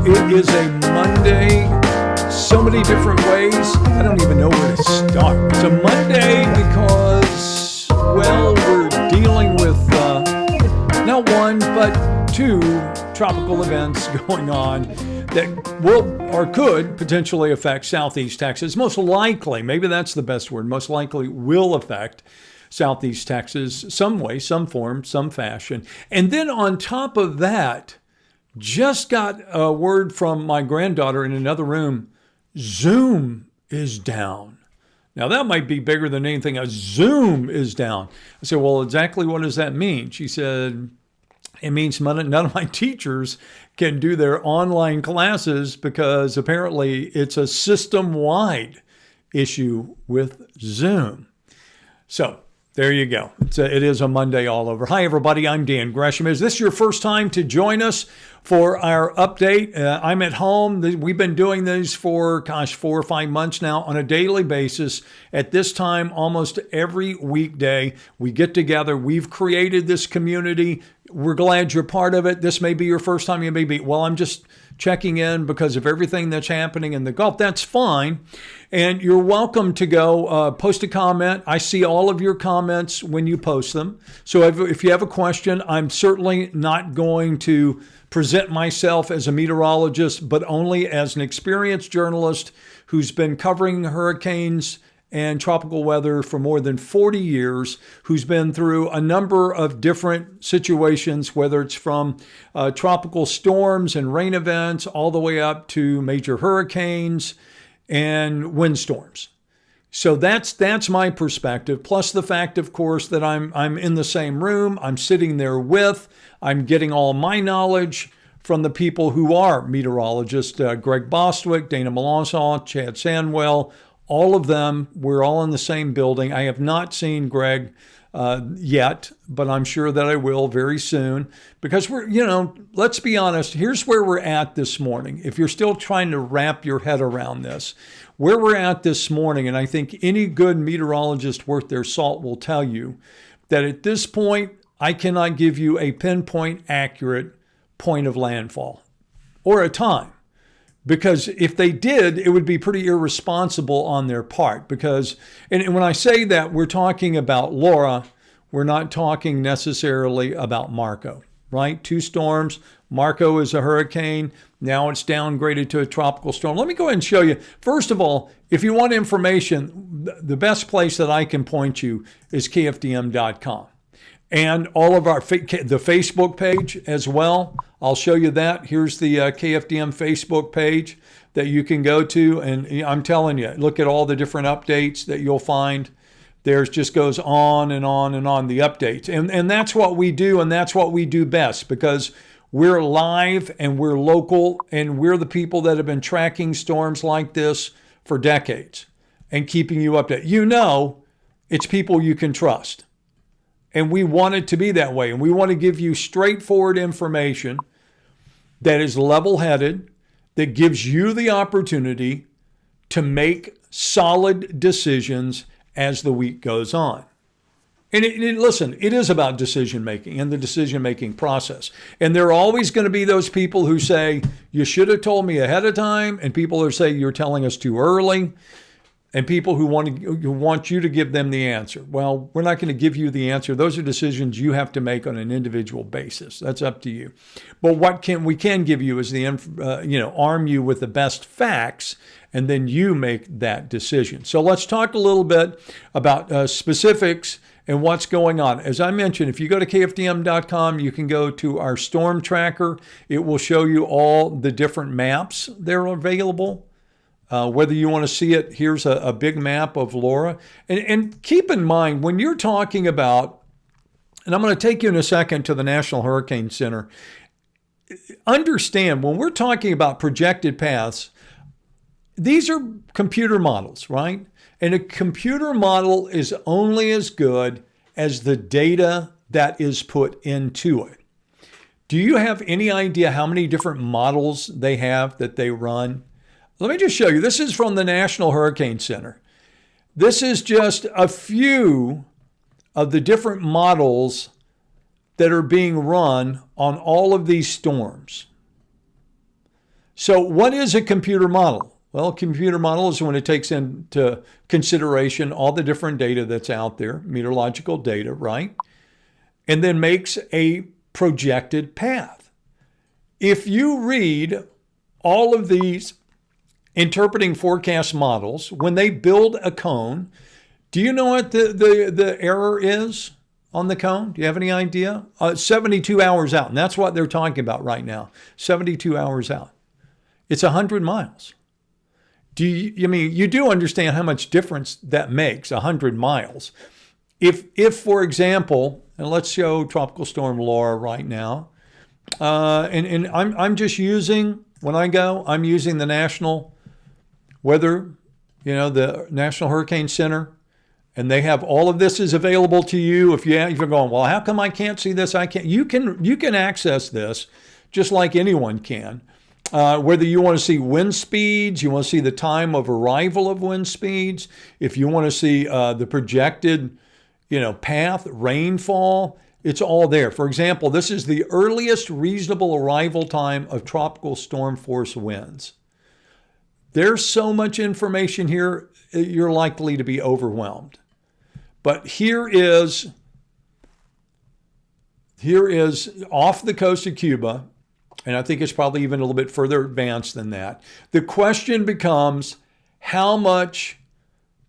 It is a Monday, so many different ways. I don't even know where to start. It's a Monday because, well, we're dealing with not one, but two tropical events going on that will or could potentially affect Southeast Texas. Most likely, maybe that's the best word, most likely will affect Southeast Texas some way, some form, some fashion. And then on top of that, just got a word from my granddaughter in another room. Zoom is down. Now that might be bigger than anything else. Zoom is down. I said, well, exactly what does that mean? She said, it means none of my teachers can do their online classes because apparently it's a system-wide issue with Zoom. So there you go. It is a Monday all over. Hi, everybody. I'm Dan Gresham. Is this your first time to join us for our update? I'm at home. We've been doing these for, 4 or 5 months now on a daily basis. At this time, almost every weekday, we get together. We've created this community. We're glad you're part of it. This may be your first time. You may be, well, I'm just checking in because of everything that's happening in the Gulf. That's fine. And you're welcome to go post a comment. I see all of your comments when you post them. So if you have a question, I'm certainly not going to present myself as a meteorologist, but only as an experienced journalist who's been covering hurricanes and tropical weather for more than 40 years, who's been through a number of different situations, whether it's from tropical storms and rain events all the way up to major hurricanes and windstorms. So that's my perspective, plus the fact, of course, that I'm in the same room, I'm sitting there I'm getting all my knowledge from the people who are meteorologists, Greg Bostwick, Dana Melanson, Chad Sandwell, all of them. We're all in the same building. I have not seen Greg yet, but I'm sure that I will very soon because let's be honest, here's where we're at this morning. If you're still trying to wrap your head around this, where we're at this morning, and I think any good meteorologist worth their salt will tell you that at this point, I cannot give you a pinpoint accurate point of landfall or a time. Because if they did, it would be pretty irresponsible on their part. Because, and when I say that, we're talking about Laura, we're not talking necessarily about Marco, right? 2 storms. Marco is a hurricane. Now it's downgraded to a tropical storm. Let me go ahead and show you. First of all, if you want information, the best place that I can point you is kfdm.com. And all of the Facebook page as well. I'll show you that. Here's the KFDM Facebook page that you can go to. And I'm telling you, look at all the different updates that you'll find. There's just goes on and on and on, the updates. And that's what we do, and that's what we do best because we're live and we're local and we're the people that have been tracking storms like this for decades and keeping you updated. It's people you can trust. And we want it to be that way. And we want to give you straightforward information that is level-headed, that gives you the opportunity to make solid decisions as the week goes on. And listen, it is about decision-making and the decision-making process. And there are always going to be those people who say, you should have told me ahead of time. And people who say, you're telling us too early. And people who want you to give them the answer. Well, we're not going to give you the answer. Those are decisions you have to make on an individual basis. That's up to you. But what we can give you is arm you with the best facts, and then you make that decision. So let's talk a little bit about specifics and what's going on. As I mentioned, if you go to kfdm.com, you can go to our storm tracker. It will show you all the different maps that are available. Whether you want to see it, here's a big map of Laura. And keep in mind, when you're talking about, and I'm going to take you in a second to the National Hurricane Center, understand when we're talking about projected paths, these are computer models, right? And a computer model is only as good as the data that is put into it. Do you have any idea how many different models they have that they run? Let me just show you. This is from the National Hurricane Center. This is just a few of the different models that are being run on all of these storms. So what is a computer model? Well, a computer model is when it takes into consideration all the different data that's out there, meteorological data, right? And then makes a projected path. If you read all of these interpreting forecast models, when they build a cone, do you know what the error is on the cone? Do you have any idea? 72 hours out, and that's what they're talking about right now, 72 hours out. It's 100 miles. You do understand how much difference that makes, 100 miles. If for example, and let's show Tropical Storm Laura right now, and I'm just using, when I go, I'm using the National Weather, the National Hurricane Center, and they have all of this is available to you. If you're going, well, how come I can't see this? I can't. You can access this just like anyone can. Whether you want to see wind speeds, you want to see the time of arrival of wind speeds, if you want to see the projected, path, rainfall, it's all there. For example, this is the earliest reasonable arrival time of tropical storm force winds. There's so much information here, you're likely to be overwhelmed. But here is off the coast of Cuba, and I think it's probably even a little bit further advanced than that. The question becomes, how much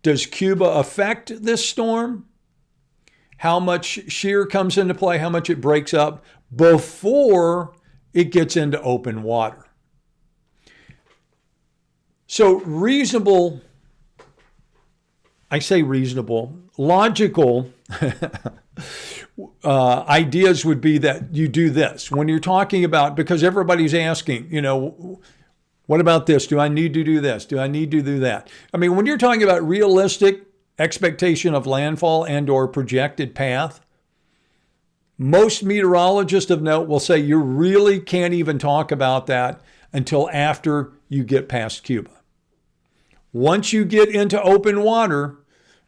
does Cuba affect this storm? How much shear comes into play? How much it breaks up before it gets into open water? So reasonable, I say reasonable, logical ideas would be that you do this. When you're talking about, because everybody's asking, what about this? Do I need to do this? Do I need to do that? I mean, when you're talking about realistic expectation of landfall and or projected path, most meteorologists of note will say you really can't even talk about that until after you get past Cuba. Once you get into open water,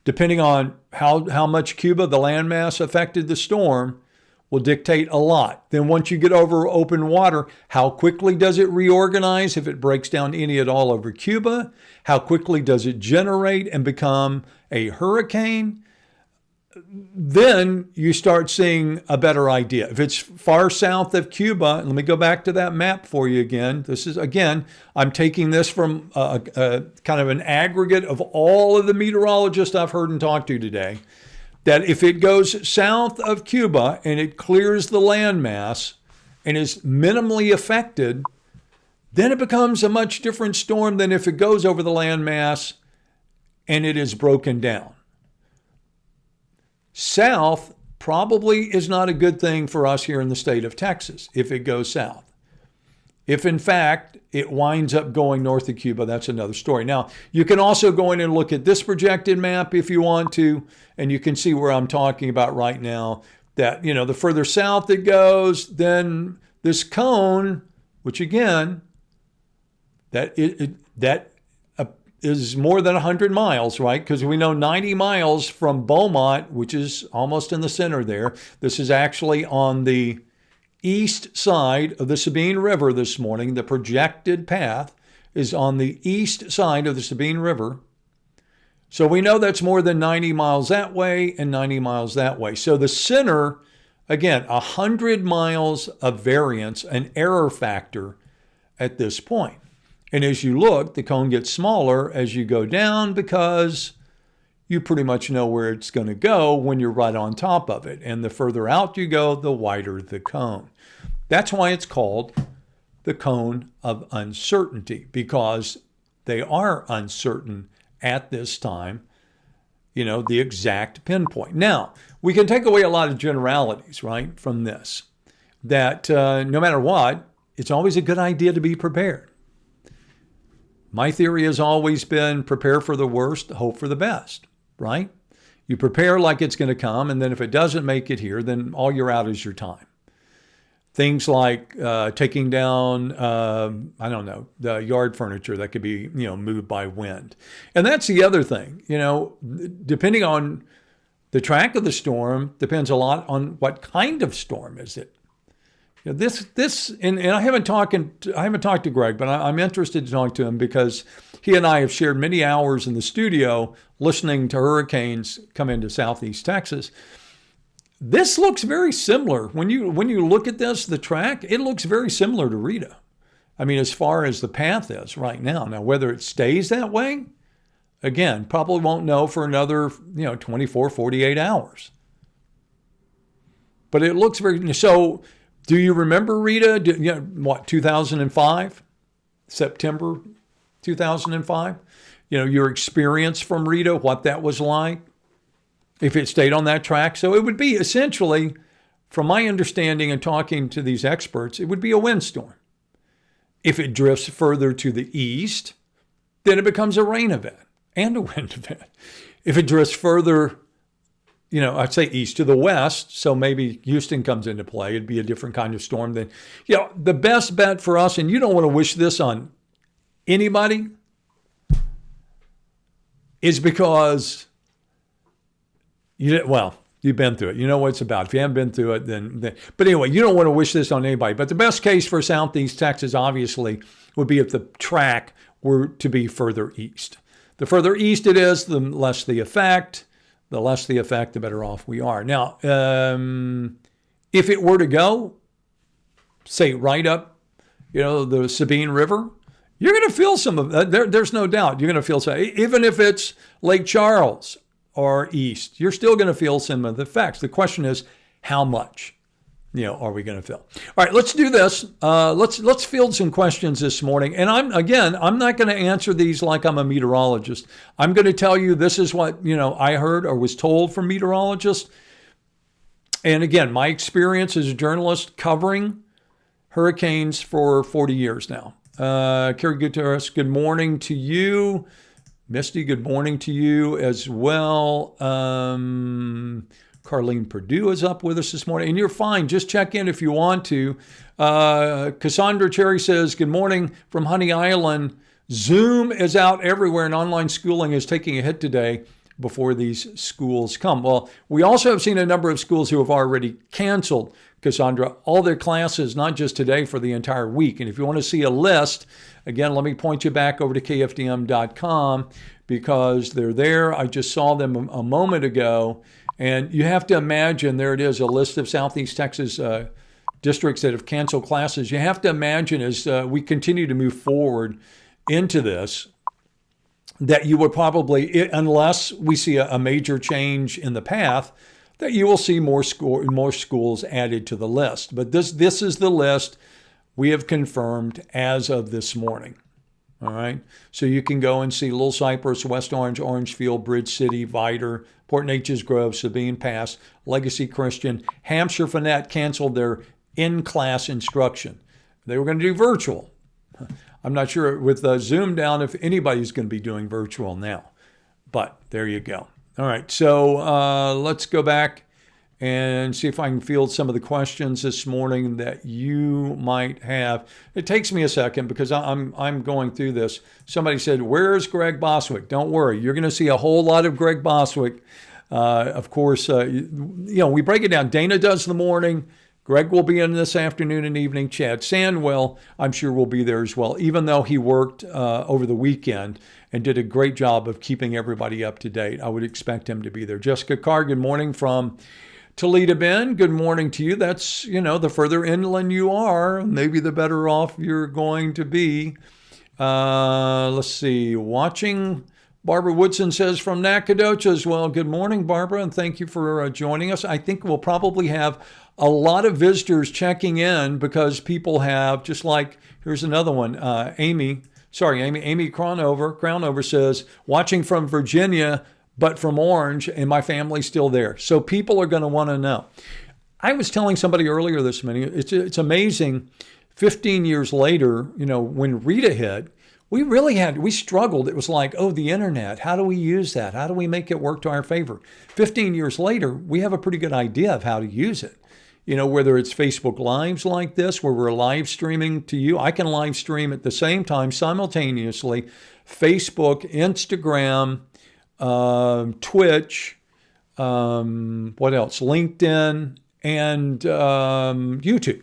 depending on how much Cuba, the landmass affected the storm, will dictate a lot. Then once you get over open water, how quickly does it reorganize if it breaks down any at all over Cuba? How quickly does it generate and become a hurricane? Then you start seeing a better idea. If it's far south of Cuba, let me go back to that map for you again. This is, again, I'm taking this from kind of an aggregate of all of the meteorologists I've heard and talked to today, that if it goes south of Cuba and it clears the landmass and is minimally affected, then it becomes a much different storm than if it goes over the landmass and it is broken down. South probably is not a good thing for us here in the state of Texas if it goes south. If in fact it winds up going north of Cuba, that's another story. Now, you can also go in and look at this projected map if you want to, and you can see where I'm talking about right now, that, the further south it goes, then this cone, which again, that is more than 100 miles, right? Because we know 90 miles from Beaumont, which is almost in the center there. This is actually on the east side of the Sabine River this morning. The projected path is on the east side of the Sabine River. So we know that's more than 90 miles that way and 90 miles that way. So the center, again, 100 miles of variance, an error factor at this point. And as you look, the cone gets smaller as you go down because you pretty much know where it's going to go when you're right on top of it. And the further out you go, the wider the cone. That's why it's called the cone of uncertainty, because they are uncertain at this time, the exact pinpoint. Now, we can take away a lot of generalities, right, from this, that no matter what, it's always a good idea to be prepared. My theory has always been prepare for the worst, hope for the best, right? You prepare like it's going to come, and then if it doesn't make it here, then all you're out is your time. Things like taking down, the yard furniture that could be, moved by wind. And that's the other thing, depending on the track of the storm, depends a lot on what kind of storm is it. And I haven't talked to Greg, but I'm interested to talk to him because he and I have shared many hours in the studio listening to hurricanes come into Southeast Texas. This looks very similar. When you look at this, the track, it looks very similar to Rita. I mean, as far as the path is right now. Now, whether it stays that way, again, probably won't know for another, 24, 48 hours. But it looks very, so do you remember Rita? 2005? September 2005? Your experience from Rita, what that was like, if it stayed on that track. So it would be essentially, from my understanding and talking to these experts, it would be a windstorm. If it drifts further to the east, then it becomes a rain event and a wind event. If it drifts further, I'd say east to the west, so maybe Houston comes into play. It'd be a different kind of storm than, the best bet for us, and you don't want to wish this on anybody, is because you've been through it. You know what it's about. If you haven't been through it, then. But anyway, you don't want to wish this on anybody. But the best case for Southeast Texas, obviously, would be if the track were to be further east. The further east it is, the less the effect. The less the effect, the better off we are. Now, if it were to go, say, right up, the Sabine River, you're going to feel some of that. There's no doubt. You're going to feel some. Even if it's Lake Charles or east, you're still going to feel some of the effects. The question is, how much, are we going to feel? All right, let's do this. Let's field some questions this morning. And I'm not going to answer these like I'm a meteorologist. I'm going to tell you this is what, I heard or was told from meteorologists. And again, my experience as a journalist covering hurricanes for 40 years now. Carrie Gutierrez, good morning to you. Misty, good morning to you as well. Carlene Purdue is up with us this morning. And you're fine. Just check in if you want to. Cassandra Cherry says, good morning from Honey Island. Zoom is out everywhere and online schooling is taking a hit today before these schools come. Well, we also have seen a number of schools who have already canceled, Cassandra, all their classes, not just today, for the entire week. And if you want to see a list, again, let me point you back over to kfdm.com because they're there. I just saw them a moment ago. And you have to imagine, there it is, a list of Southeast Texas districts that have canceled classes. You have to imagine as we continue to move forward into this, that you would probably, unless we see a major change in the path, that you will see more schools added to the list. But this is the list we have confirmed as of this morning. All right. So you can go and see Little Cypress, West Orange, Orangefield, Bridge City, Vidor, Port Neches Grove, Sabine Pass, Legacy Christian. Hampshire Fannett canceled their in-class instruction. They were going to do virtual. I'm not sure with Zoom down if anybody's going to be doing virtual now. But there you go. All right. So let's go back and see if I can field some of the questions this morning that you might have. It takes me a second because I'm going through this. Somebody said, where's Greg Boswick? Don't worry. You're going to see a whole lot of Greg Boswick. Of course, we break it down. Dana does the morning. Greg will be in this afternoon and evening. Chad Sandwell, I'm sure, will be there as well, even though he worked over the weekend and did a great job of keeping everybody up to date. I would expect him to be there. Jessica Carr, good morning from Toledo Bend, good morning to you. That's, the further inland you are, maybe the better off you're going to be. Let's see, watching. Barbara Woodson says from Nacogdoches. Well, good morning, Barbara, and thank you for joining us. I think we'll probably have a lot of visitors checking in because people have, just like, here's another one, Amy Crownover says, watching from Virginia, but from Orange, and my family's still there. So people are going to want to know. I was telling somebody earlier this morning, it's amazing, 15 years later, when Rita hit, we struggled. It was like, the internet, how do we use that? How do we make it work to our favor? 15 years later, we have a pretty good idea of how to use it. Whether it's Facebook Lives like this, where we're live streaming to you, I can live stream at the same time simultaneously, Facebook, Instagram, Twitch, what else? LinkedIn, and YouTube.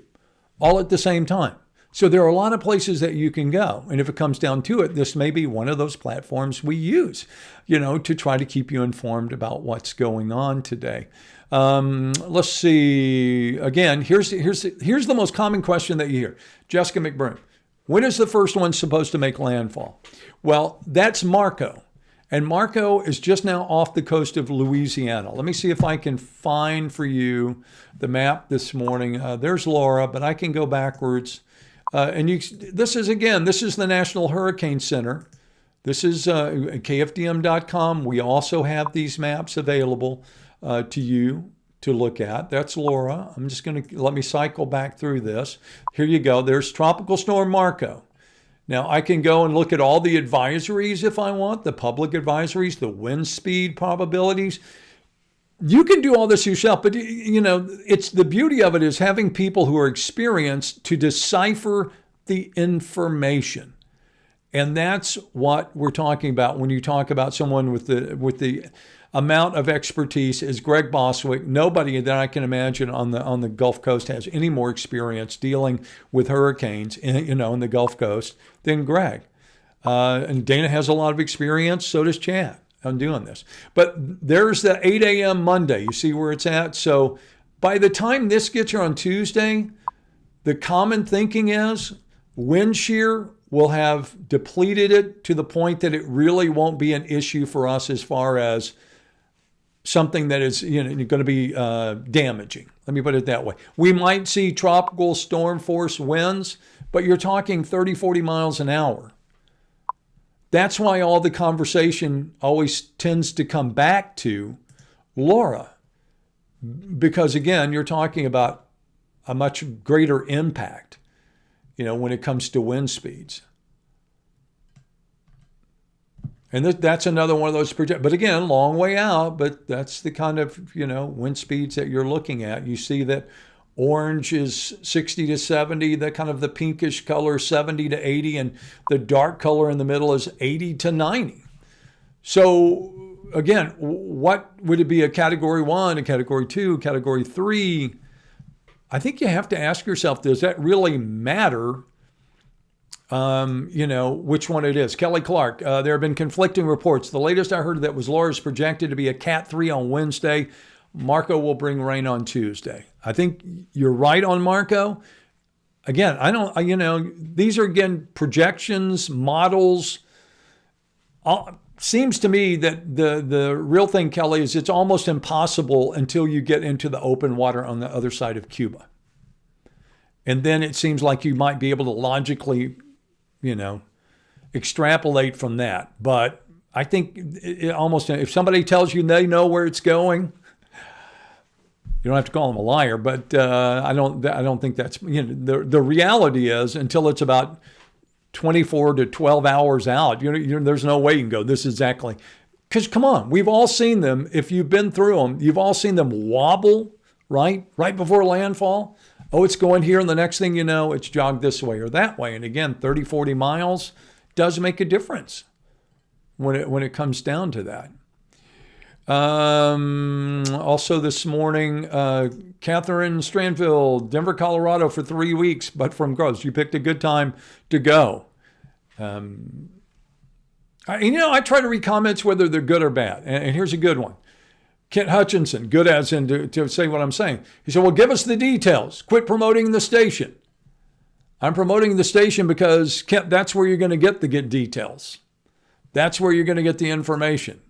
all at the same time. So there are a lot of places that you can go. And if it comes down to it, this may be one of those platforms we use, to try to keep you informed about what's going on today. Let's see. Again, here's the most common question that you hear. Jessica McBroom, when is the first one supposed to make landfall? Well, that's Marco. And Marco is just now off the coast of Louisiana. Let me see if I can find for you the map this morning. There's Laura, but I can go backwards. This is the National Hurricane Center. This is KFDM.com. We also have these maps available to you to look at. That's Laura. I'm just going to let me cycle back through this. Here you go. There's Tropical Storm Marco. Now I can go and look at all the advisories if I want, the public advisories, the wind speed probabilities. You can do all this yourself, but it's the beauty of it is having people who are experienced to decipher the information. And that's what we're talking about when you talk about someone with the amount of expertise as Greg Boswick. Nobody that I can imagine on the Gulf Coast has any more experience dealing with hurricanes in the Gulf Coast than Greg. And Dana has a lot of experience, so does Chad on doing this. But there's the 8 a.m. Monday. You see where it's at? So by the time this gets here on Tuesday, the common thinking is wind shear will have depleted it to the point that it really won't be an issue for us as far as something that is going to be damaging. Let me put it that way. We might see tropical storm force winds, but you're talking 30, 40 miles an hour. That's why all the conversation always tends to come back to Laura. Because again, you're talking about a much greater impact, when it comes to wind speeds. And that's another one of those projects. But again, long way out, but that's the kind of, wind speeds that you're looking at. You see that orange is 60 to 70, the kind of the pinkish color 70 to 80, and the dark color in the middle is 80 to 90. So again, what would it be, a category 1, a category 2, category 3? I think you have to ask yourself, does that really matter? Which one it is. Kelly Clark, there have been conflicting reports. The latest I heard that was Laura's projected to be a Cat 3 on Wednesday. Marco will bring rain on Tuesday. I think you're right on Marco. Again, these are, again, projections, models. Seems to me that the real thing, Kelly, is it's almost impossible until you get into the open water on the other side of Cuba. And then it seems like you might be able to logically, extrapolate from that. But I think if somebody tells you they know where it's going, you don't have to call them a liar, but I don't think that's, the reality is until it's about 24 to 12 hours out, there's no way you can go, this is exactly, because come on, we've all seen them. If you've been through them, you've all seen them wobble, right before landfall. Oh, it's going here, and the next thing you know, it's jogged this way or that way. And again, 30, 40 miles does make a difference when it comes down to that. Also this morning, Catherine Stranville, Denver, Colorado for 3 weeks, but from Groves. You picked a good time to go. I try to read comments whether they're good or bad. And here's a good one. Kent Hutchinson, good as in to say what I'm saying. He said, well, give us the details. Quit promoting the station. I'm promoting the station because, Kent, that's where you're going to get the good details. That's where you're going to get the information.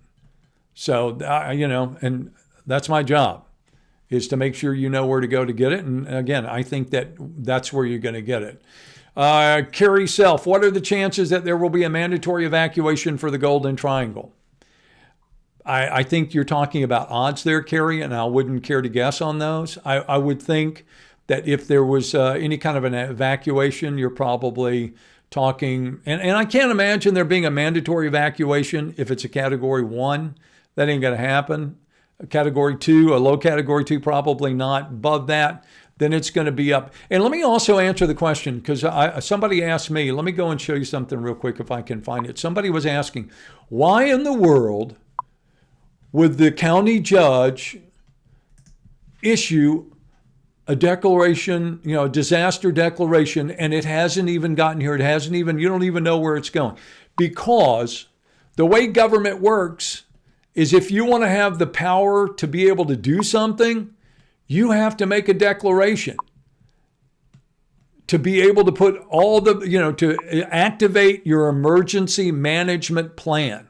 So, and that's my job, is to make sure you know where to go to get it. And again, I think that's where you're going to get it. Carrie Self, what are the chances that there will be a mandatory evacuation for the Golden Triangle? I think you're talking about odds there, Carrie, and I wouldn't care to guess on those. I would think that if there was any kind of an evacuation, you're probably talking, and I can't imagine there being a mandatory evacuation if it's a Category 1. That ain't going to happen. A Category 2, a low Category 2, probably not. Above that, then it's going to be up. And let me also answer the question, because somebody asked me, let me go and show you something real quick if I can find it. Somebody was asking, why in the world would the county judge issue a declaration, a disaster declaration, and it hasn't even gotten here. You don't even know where it's going. Because the way government works is if you want to have the power to be able to do something, you have to make a declaration to be able to put all the, to activate your emergency management plan.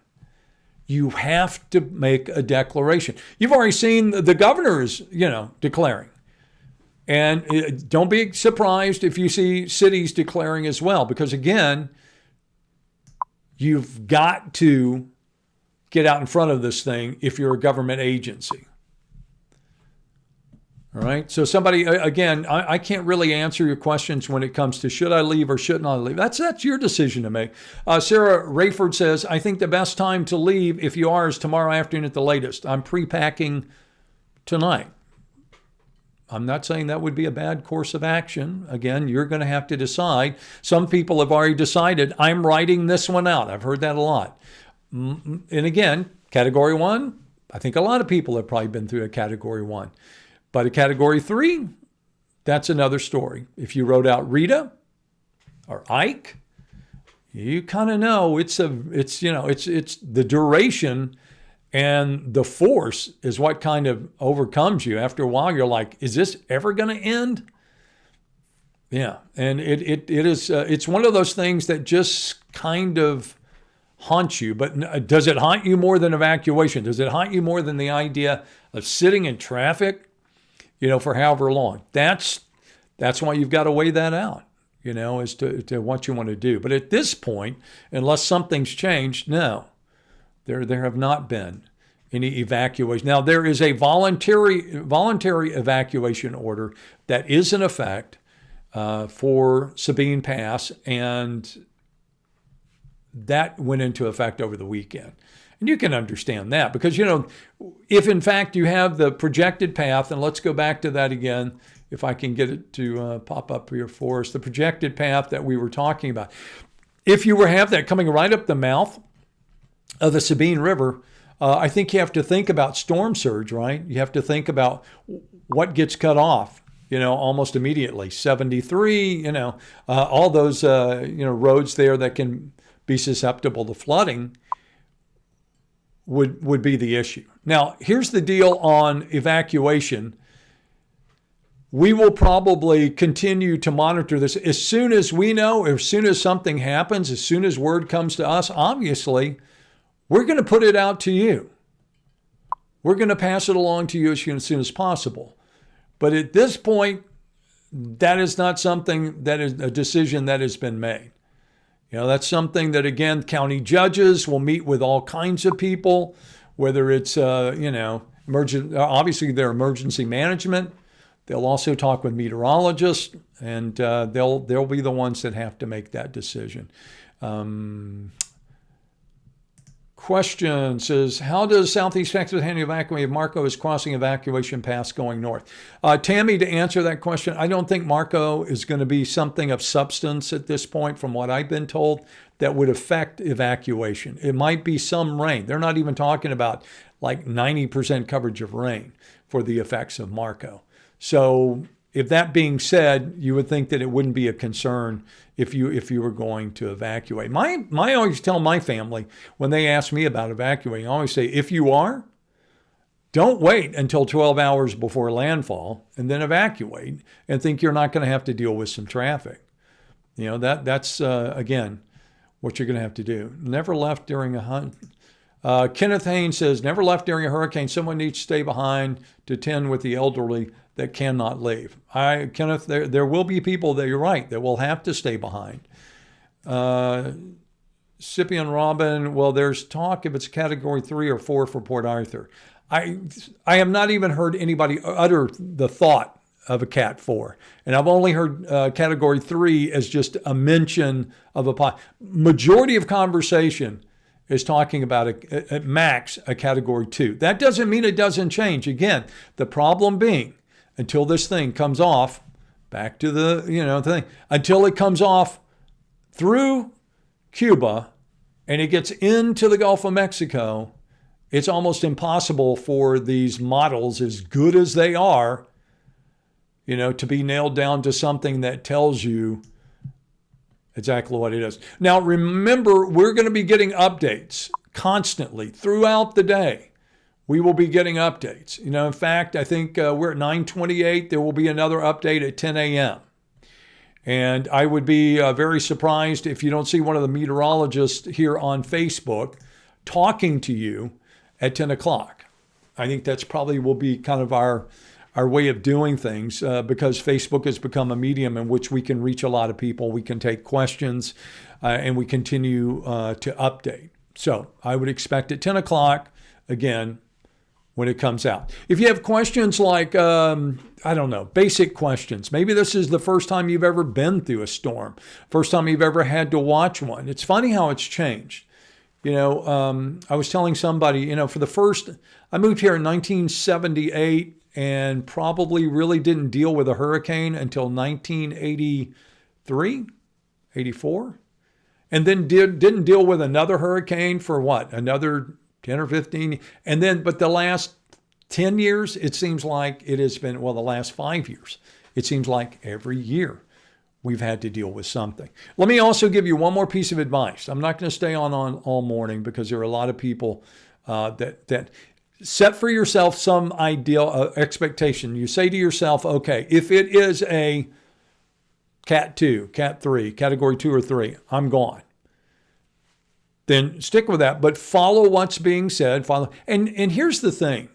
You have to make a declaration. You've already seen the governors, declaring. And don't be surprised if you see cities declaring as well, because again, you've got to get out in front of this thing if you're a government agency. All right. So somebody, again, I can't really answer your questions when it comes to should I leave or shouldn't I leave. That's your decision to make. Sarah Rayford says, I think the best time to leave, if you are, is tomorrow afternoon at the latest. I'm pre-packing tonight. I'm not saying that would be a bad course of action. Again, you're going to have to decide. Some people have already decided, I'm writing this one out. I've heard that a lot. And again, Category 1, I think a lot of people have probably been through a Category 1. But a Category 3, that's another story. If you wrote out Rita or Ike, you kind of know it's the duration and the force is what kind of overcomes you. After a while, you're like, is this ever going to end? Yeah, and it is. It's one of those things that just kind of haunts you. But does it haunt you more than evacuation? Does it haunt you more than the idea of sitting in traffic? For however long. That's why you've got to weigh that out, as to what you want to do. But at this point, unless something's changed, no, there have not been any evacuation. Now, there is a voluntary evacuation order that is in effect for Sabine Pass, and that went into effect over the weekend. And you can understand that because, if in fact you have the projected path, and let's go back to that again, if I can get it to pop up here for us, the projected path that we were talking about. If you have that coming right up the mouth of the Sabine River, I think you have to think about storm surge, right? You have to think about what gets cut off, almost immediately. 73, all those, roads there that can be susceptible to flooding would be the issue. Now, here's the deal on evacuation. We will probably continue to monitor this. As soon as we know, as soon as something happens, as soon as word comes to us, obviously, we're going to put it out to you. We're going to pass it along to you as soon as possible. But at this point, that is not something that is a decision that has been made. That's something that, again, county judges will meet with all kinds of people, whether it's, obviously their emergency management. They'll also talk with meteorologists, and they'll be the ones that have to make that decision. Question says, how does Southeast Texas handle evacuation if Marco is crossing evacuation paths going north? Tammy, to answer that question, I don't think Marco is going to be something of substance at this point, from what I've been told, that would affect evacuation. It might be some rain. They're not even talking about like 90% coverage of rain for the effects of Marco. So if that being said, you would think that it wouldn't be a concern if you were going to evacuate. I always tell my family when they ask me about evacuating, I always say, if you are, don't wait until 12 hours before landfall and then evacuate and think you're not going to have to deal with some traffic. That's again, what you're going to have to do. Never left during a hunt. Kenneth Haynes says, never left during a hurricane. Someone needs to stay behind to tend with the elderly that cannot leave. Kenneth, there will be people that you're right that will have to stay behind. Scipion Robin, well, there's talk if it's Category 3 or 4 for Port Arthur. I have not even heard anybody utter the thought of a Cat 4. And I've only heard Category 3 as just a mention of a majority of conversation is talking about at max a Category 2. That doesn't mean it doesn't change. Again, the problem being, until this thing comes off, back to the thing, until it comes off through Cuba and it gets into the Gulf of Mexico, it's almost impossible for these models, as good as they are, to be nailed down to something that tells you exactly what it is. Now, remember, we're going to be getting updates constantly throughout the day. We will be getting updates. In fact, I think we're at 9:28. There will be another update at 10 a.m. And I would be very surprised if you don't see one of the meteorologists here on Facebook talking to you at 10 o'clock. I think that's probably will be kind of our way of doing things because Facebook has become a medium in which we can reach a lot of people. We can take questions and we continue to update. So I would expect at 10 o'clock, again, when it comes out. If you have questions like, basic questions. Maybe this is the first time you've ever been through a storm, first time you've ever had to watch one. It's funny how it's changed. I was telling somebody, I moved here in 1978 and probably really didn't deal with a hurricane until 1983, 84. And then didn't deal with another hurricane for another 10 or 15. And then, but the last 10 years, it seems like it has been, the last 5 years, it seems like every year we've had to deal with something. Let me also give you one more piece of advice. I'm not going to stay on all morning because there are a lot of people that set for yourself some ideal expectation. You say to yourself, okay, if it is a Cat 2, Cat 3, Category 2 or 3, I'm gone. Then stick with that, but follow what's being said. And here's the thing.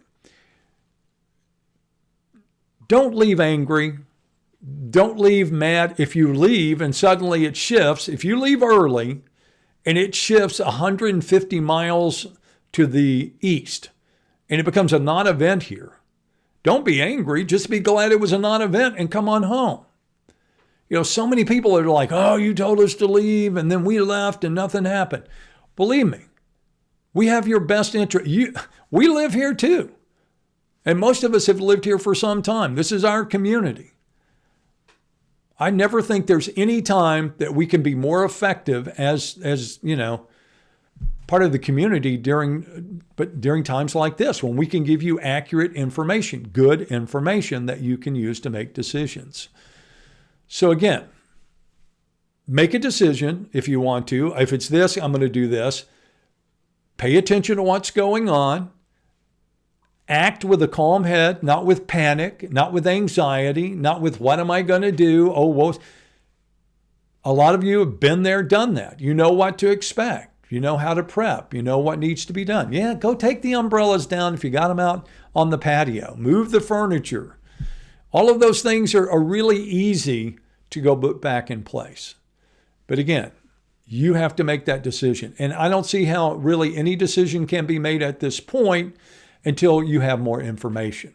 Don't leave angry. Don't leave mad. If you leave and suddenly it shifts, if you leave early and it shifts 150 miles to the east and it becomes a non-event here, don't be angry. Just be glad it was a non-event and come on home. So many people are like, oh, you told us to leave and then we left and nothing happened. Believe me, we have your best interest. We live here too. And most of us have lived here for some time. This is our community. I never think there's any time that we can be more effective as part of the community during times like this, when we can give you accurate information, good information that you can use to make decisions. So again, make a decision if you want to. If it's this, I'm going to do this. Pay attention to what's going on. Act with a calm head, not with panic, not with anxiety, not with what am I going to do? A lot of you have been there, done that. You know what to expect. You know how to prep. You know what needs to be done. Yeah, go take the umbrellas down if you got them out on the patio. Move the furniture. All of those things are really easy to go back in place. But again, you have to make that decision. And I don't see how really any decision can be made at this point until you have more information.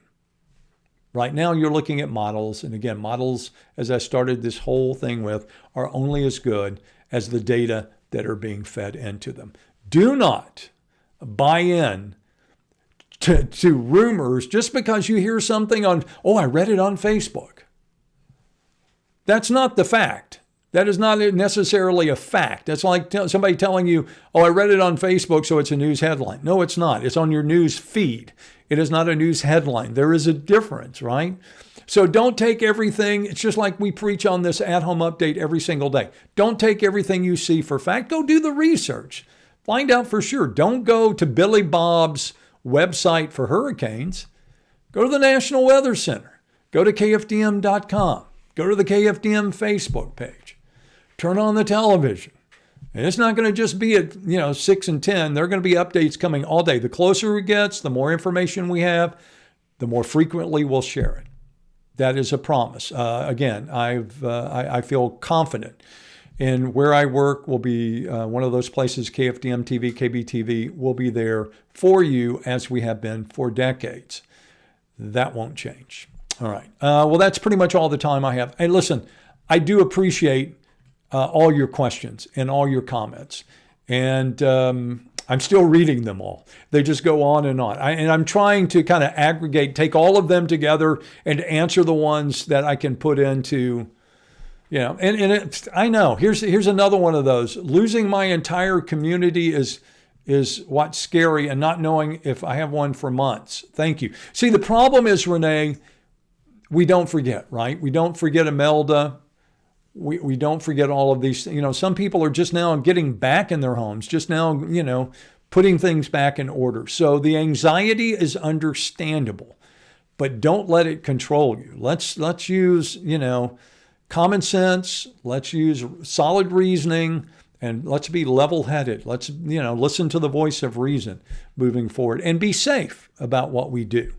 Right now, you're looking at models. And again, models, as I started this whole thing with, are only as good as the data that are being fed into them. Do not buy in to rumors just because you hear something on, I read it on Facebook. That's not the fact. That is not necessarily a fact. That's like somebody telling you, I read it on Facebook, so it's a news headline. No, it's not. It's on your news feed. It is not a news headline. There is a difference, right? So don't take everything. It's just like we preach on this at-home update every single day. Don't take everything you see for fact. Go do the research. Find out for sure. Don't go to Billy Bob's website for hurricanes. Go to the National Weather Center. Go to KFDM.com. Go to the KFDM Facebook page. Turn on the television. And it's not going to just be at 6 and 10. There are going to be updates coming all day. The closer it gets, the more information we have, the more frequently we'll share it. That is a promise. Again, I feel confident in where I work will be one of those places, KFDM TV, KBTV, will be there for you as we have been for decades. That won't change. All right. Well, that's pretty much all the time I have. Hey, listen, I do appreciate all your questions and all your comments. And I'm still reading them all. They just go on and on. And I'm trying to kind of aggregate, take all of them together and answer the ones that I can put into, I know, here's another one of those. Losing my entire community is what's scary, and not knowing if I have one for months. Thank you. See, the problem is, Renee, we don't forget, right? We don't forget Imelda. We don't forget all of these. Some people are just now getting back in their homes, just now, putting things back in order. So the anxiety is understandable, but don't let it control you. Let's use, common sense. Let's use solid reasoning, and let's be level-headed. Let's, listen to the voice of reason moving forward and be safe about what we do.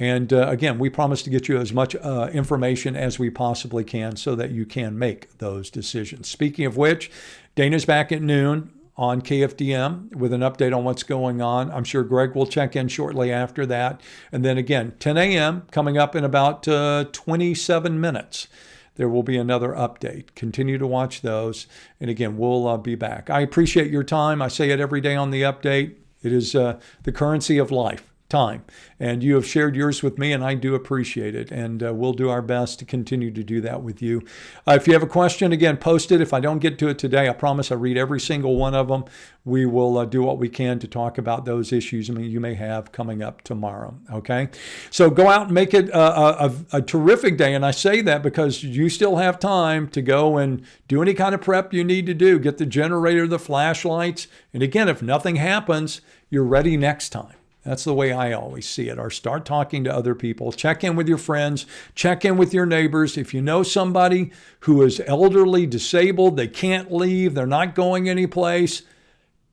And again, we promise to get you as much information as we possibly can so that you can make those decisions. Speaking of which, Dana's back at noon on KFDM with an update on what's going on. I'm sure Greg will check in shortly after that. And then again, 10 a.m. coming up in about 27 minutes. There will be another update. Continue to watch those. And again, we'll be back. I appreciate your time. I say it every day on the update. It is the currency of life. Time. And you have shared yours with me, and I do appreciate it. And we'll do our best to continue to do that with you. If you have a question, again, post it. If I don't get to it today, I promise I read every single one of them. We will do what we can to talk about those issues you may have coming up tomorrow. Okay? So go out and make it a terrific day. And I say that because you still have time to go and do any kind of prep you need to do. Get the generator, the flashlights. And again, if nothing happens, you're ready next time. That's the way I always see it. Or start talking to other people. Check in with your friends. Check in with your neighbors. If you know somebody who is elderly, disabled, they can't leave, they're not going anyplace,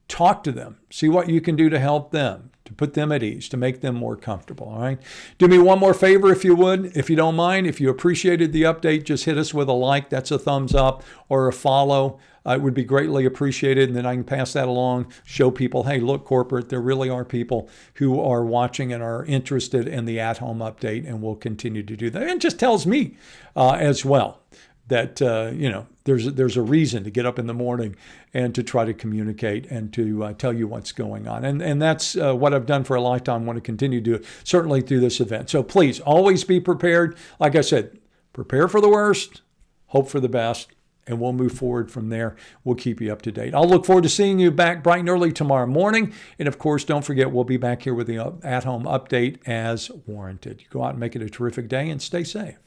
talk to them. See what you can do to help them, to put them at ease, to make them more comfortable. All right. Do me one more favor, if you would, if you don't mind. If you appreciated the update, just hit us with a like. That's a thumbs up, or a follow. It would be greatly appreciated. And then I can pass that along, show people, hey, look, corporate, there really are people who are watching and are interested in the at-home update, and we'll continue to do that. And it just tells me as well that, there's a reason to get up in the morning and to try to communicate and to tell you what's going on. And that's what I've done for a lifetime. I want to continue to do it, certainly through this event. So please always be prepared. Like I said, prepare for the worst, hope for the best, and we'll move forward from there. We'll keep you up to date. I'll look forward to seeing you back bright and early tomorrow morning. And of course, don't forget, we'll be back here with the at-home update as warranted. You go out and make it a terrific day and stay safe.